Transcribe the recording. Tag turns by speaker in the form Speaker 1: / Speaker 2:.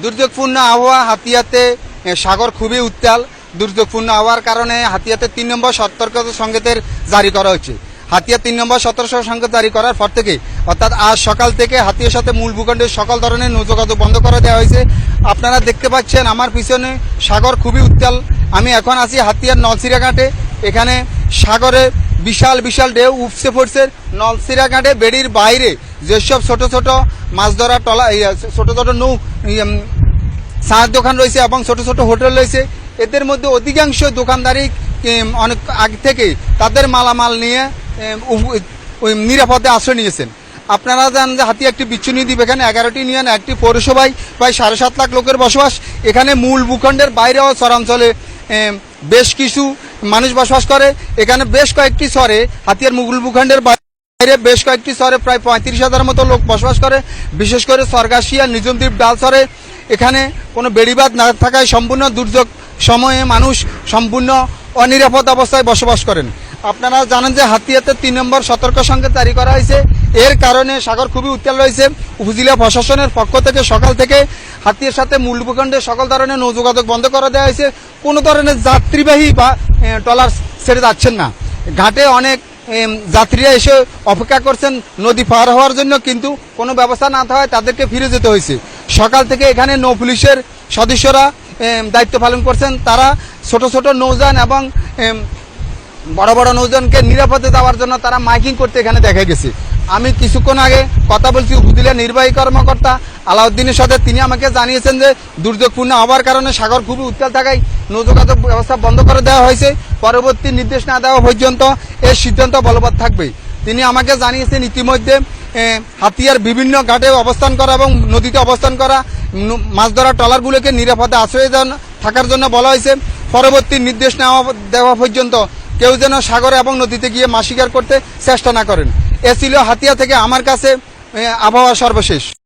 Speaker 1: দুর্যোগপূর্ণ আবহাওয়া হাতিয়াতে সাগর খুবই উত্তাল। দুর্যোগপূর্ণ আবহাওয়ার কারণে হাতিয়াতে ৩ নম্বর সতর্কতা সংকেতের জারি করা হয়েছে। হাতিয়া ৩ নম্বর সতর্কতা সংকেত জারি করার পর থেকে অর্থাৎ আজ সকাল থেকে হাতিয়ার সাথে মূল ভূখণ্ডের সকল ধরনের নৌযোগাযোগ বন্ধ করে দেওয়া হয়েছে। আপনারা দেখতে পাচ্ছেন আমার পিছনে সাগর খুবই উত্তাল। আমি এখন আছি হাতিয়ার নলছিরা ঘাটে। এখানে সাগরে বিশাল বিশাল ঢেউ উপসে পড়ছে। নলছিরা ঘাটে বেড়ির বাইরে যেসব ছোট ছোট মাছ ধরা টলা, ছোট ছোট চায়ের দোকান রয়েছে এবং ছোট ছোট হোটেল রয়েছে, এদের মধ্যে অধিকাংশ দোকানদারি অনেক আগে থেকে তাদের মালামাল নিয়ে নিরাপদে আশ্রয় নিয়েছেন। আপনারা জানেন যে হাতিয়া একটি বিচ্ছিন্ন দ্বীপ। এখানে 11টি ইউনিয়ন, একটি পৌরসভায় প্রায় 7.5 লাখ লোকের বসবাস। এখানে মূল ভূখণ্ডের বাইরেও চরাঞ্চলে বেশ কিছু মানুষ বসবাস করে। এখানে বেশ কয়েকটি চরে, হাতিয়ার মূল ভূখণ্ডের বাইরে বেশ কয়েকটি চরে প্রায় 35,000 মতো লোক বসবাস করে। বিশেষ করে সরগাছিয়া, নিজমদ্বীপ, ডালচরে এখানে কোনো বেড়িবাঁধ না থাকায় সম্পূর্ণ দুর্যোগ সময়ে মানুষ সম্পূর্ণ অনিরাপদ অবস্থায় বসবাস করেন। আপনারা জানেন যে হাতিয়াতে 3 নম্বর সতর্ক সংকেত জারি করা হয়েছে। এর কারণে সাগর খুবই উত্তাল রয়েছে। উপজেলা প্রশাসনের পক্ষ থেকে সকাল থেকে হাতিয়ার সাথে মূল ভূখণ্ডে সকল ধরনের নৌযোগাযোগ বন্ধ করে দেওয়া হয়েছে। কোনো ধরনের যাত্রীবাহী বা ট্রলার ছেড়ে যাচ্ছেন না। ঘাটে অনেক যাত্রীরা এসে অপেক্ষা করছেন নদী পার হওয়ার জন্য, কিন্তু কোনো ব্যবস্থা না থাকায় তাদেরকে ফিরে যেতে হয়েছে। সকাল থেকে এখানে নৌ পুলিশের সদস্যরা দায়িত্ব পালন করছেন। তারা ছোট ছোট নৌযান এবং বড় বড় নৌযানকে নিরাপদে দেওয়ার জন্য তারা মাইকিং করতে এখানে দেখা গেছে। আমি কিছুক্ষণ আগে কথা বলছি উপজেলা নির্বাহী কর্মকর্তা আলাউদ্দিনের সাথে। তিনি আমাকে জানিয়েছেন যে দুর্যোগপূর্ণ হওয়ার কারণে সাগর খুবই উত্তাল থাকায় নৌযোগাযোগ ব্যবস্থা বন্ধ করে দেওয়া হয়েছে। পরবর্তী নির্দেশ না দেওয়া পর্যন্ত এর সিদ্ধান্ত বলবৎ থাকবে। তিনি আমাকে জানিয়েছেন ইতিমধ্যে হাতিয়ার বিভিন্ন ঘাটে অবস্থান করা এবং নদীতে অবস্থান করা মাছ ধরা ট্রলারগুলোকে নিরাপদে আশ্রয় থাকার জন্য বলা হয়েছে। পরবর্তী নির্দেশ দেওয়া পর্যন্ত কেউ যেন সাগরে এবং নদীতে গিয়ে মাছ শিকার করতে চেষ্টা না করেন। এ ছিল হাতিয়া থেকে আমার কাছে আবহাওয়া সর্বশেষ।